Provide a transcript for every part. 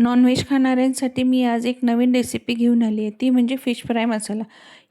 Non veg खाणाऱ्यांसाठी मी आज एक नवीन recipe घेऊन आली आहे, ती म्हणजे फिश फ्राय मसाला।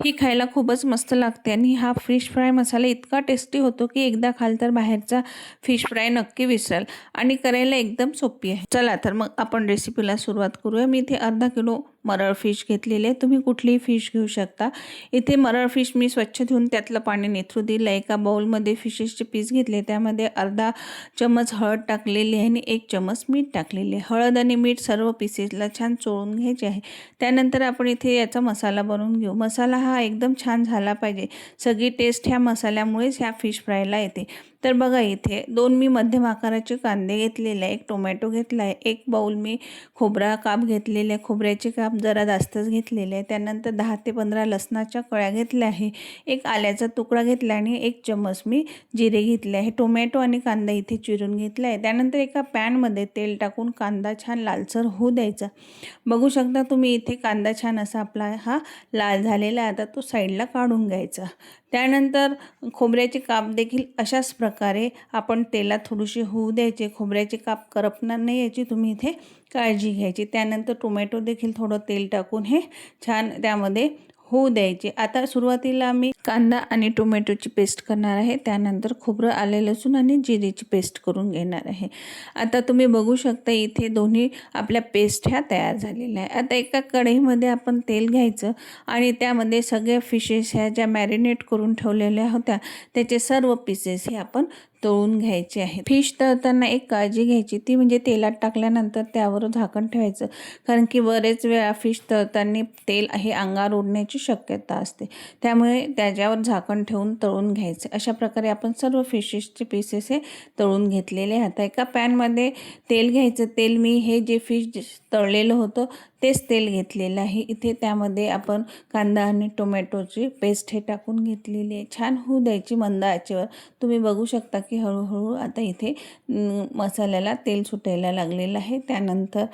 ही खायला खूपच मस्त लागते आणि हा फिश फ्राय मसाला इतका टेस्टी होतो की एकदा खाल तर बाहेरचा फिश फ्राय नक्की विसराल आणि करायला एकदम सोपी आहे। चला तर मग आपण रेसिपीला सुरुवात करूया। मी इथे अर्धा किलो मरळ फिश घेतलेले आहे, तुम्ही कुठलीही फिश घेऊ शकता। इथे मरळ फिश मी स्वच्छ धुवून त्यातलं पाणी निथरू दिलं। एका बाउलमध्ये फिशेसचे पीस घेतले, त्यामध्ये अर्धा चमच हळद टाकलेली आहे आणि 1 चमच मीठ टाकलेले आहे। हळद आणि मीठ सर्व पीसेसला छान चोळून घ्यायचे आहे। त्यानंतर आपण इथे याचा मसाला बनवून घेऊ। मसाला हा एकदम छान झाला पाहिजे, सगळी टेस्ट ह्या मसाल्यामुळेच ह्या फिश फ्रायला येते। तर बघा इथे 2 मी मध्यम आकाराचे कांदे घेतलेले आहे, 1 टोमॅटो घेतला आहे, 1 बाउल मी खोबरा काप घेतलेले आहे, खोबऱ्याचे काप जरा जास्तच घेतलेले आहे। त्यानंतर 10 ते 15 लसणाच्या कळ्या घेतल्या आहे, 1 आल्याचा तुकडा घेतला आणि 1 चमच मी जिरे घेतले आहे। टोमॅटो आणि कांदा इथे चिरून घेतला आहे। त्यानंतर एका पॅनमध्ये तेल टाकून कांदा छान लालसर होऊ द्यायचा। बघू शकता तुम्ही इथे कांदा छान असा आपला हा लाल झालेला आहे, आता तो साईडला काढून घ्यायचा। त्यानंतर खोबऱ्याचे काप देखील अशाच प्रकारे आपण तेलात थोडीशी होऊ द्यायचे। खोबऱ्याचे काप करपणार नाही याची तुम्ही इथे काळजी घ्यायची। त्यानंतर टोमॅटो देखील थोडं तेल टाकून हे छान त्यामध्ये होऊ द्यायचे। आता सुरुवातीला मी कांदा आणि टोमॅटोची पेस्ट करणार आहे, त्यानंतर खोबरं, आले लसूण आणि जिरेची पेस्ट करून घेणार आहे। आता तुम्ही बघू शकता इथे दोन्ही आपल्या पेस्ट ह्या तयार झालेल्या आहे। आता एका कढईमध्ये आपण तेल घ्यायचं आणि त्यामध्ये सगळ्या फिशेस ह्या ज्या मॅरिनेट करून ठेवलेल्या होत्या त्याचे सर्व पीसेस हे आपण तळून घ्यायचे आहे। फिश तळताना एक काळजी घ्यायची, ती म्हणजे तेलात टाकल्यानंतर त्यावर झाकण ठेवायचं, कारण की बरेच वेळा फिश तळताना तेल हे अंगावर उडण्याची शक्यता असते, त्यामुळे त्याच्यावर झाकण ठेवून तळून घ्यायचे। अशा प्रकारे आपण सर्व फिशेसचे पीसेस हे तळून घेतलेले आहेत। आता एका पॅनमध्ये तेल घ्यायचं, तेल मी हे जे फिश तळलेलं होतं तेच तेल घेतलेलं आहे। इथे त्यामध्ये आपण कांदा आणि टोमॅटोची पेस्ट हे टाकून घेतलेली आहे, छान होऊ द्यायची मंद आचेवर। तुम्ही बघू शकता की हळूहळू आता इथे मसाल्याला तेल सुटायला लागलेलं आहे। त्यानंतर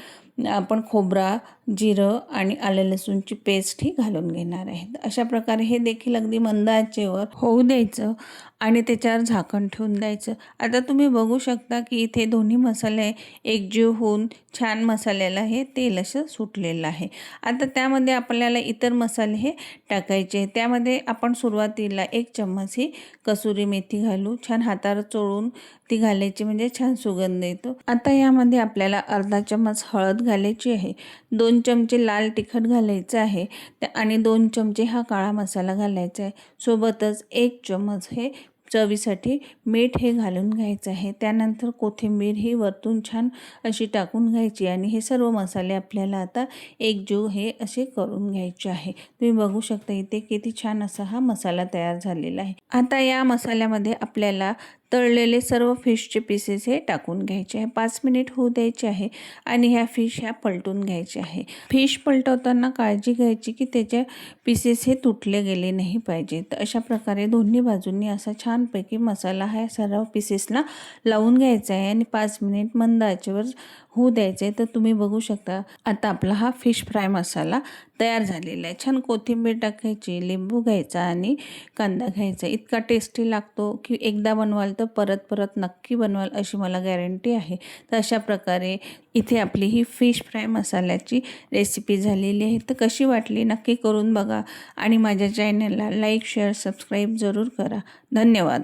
आपण खोबरा, जिरं आणि आलं लसूणची पेस्ट ही घालून घेणार आहे। अशा प्रकारे हे देखील अगदी मंद आचेवर होऊ द्यायचं आणि त्याच्यावर झाकण ठेवून द्यायचं। आता तुम्ही बघू शकता की इथे दोन्ही मसाले एकजीव होऊन छान मसाल्याला हे तेल असं सुटलेलं आहे। आता त्यामध्ये आपल्याला इतर मसाले हे टाकायचे। त्यामध्ये आपण सुरुवातीला 1 चम्मच ही कसुरी मेथी घालू, छान हातावर चोळून ती घालायची, म्हणजे छान सुगंध येतो। आता यामध्ये आपल्याला अर्धा चम्मच हळद घालायची आहे, 2 चमचे लाल तिखट घालायचं आहे आणि 2 चमचे हा काळा मसाला घालायचा आहे। सोबतच 1 चमच हे चवीसाठी मीठ हे घालून घ्यायचं आहे। त्यानंतर कोथिंबीर ही वरतून छान अशी टाकून घ्यायची आणि हे सर्व मसाले आपल्याला आता एकजीव हे असे करून घ्यायचे आहे। तुम्ही बघू शकता इथे किती छान असा हा मसाला तयार झालेला आहे। आता या मसाल्यामध्ये आपल्याला तळलेले सर्व फिशचे पीसेस हे टाकून घ्यायचे आहे, 5 मिनिट होऊ द्यायचे आहे आणि ह्या फिश ह्या पलटून घ्यायचे आहे। फिश पलटवताना काळजी घ्यायची की त्याचे पीसेस हे तुटले गेले नाही पाहिजे। तर अशा प्रकारे दोन्ही बाजूंनी असा छानपैकी मसाला हा सर्व पीसेसला लावून घ्यायचा आहे आणि 5 मिनिट मंद आचेवर होऊ द्यायचं आहे। तर तुम्ही बघू शकता आता आपला हा फिश फ्राय मसाला तयार झालेला आहे। छान कोथिंबीर टाकायची, लिंबू घ्यायचा आणि कांदा घ्यायचा। इतका टेस्टी लागतो की एकदा बनवाल तर परत परत नक्की बनवाल अशी मला गॅरंटी आहे। तर अशा प्रकारे इथे आपली ही फिश फ्राय मसाल्याची रेसिपी झालेली आहे। तर कशी वाटली नक्की करून बघा आणि माझ्या चॅनलला लाईक, शेअर, सबस्क्राईब जरूर करा। धन्यवाद।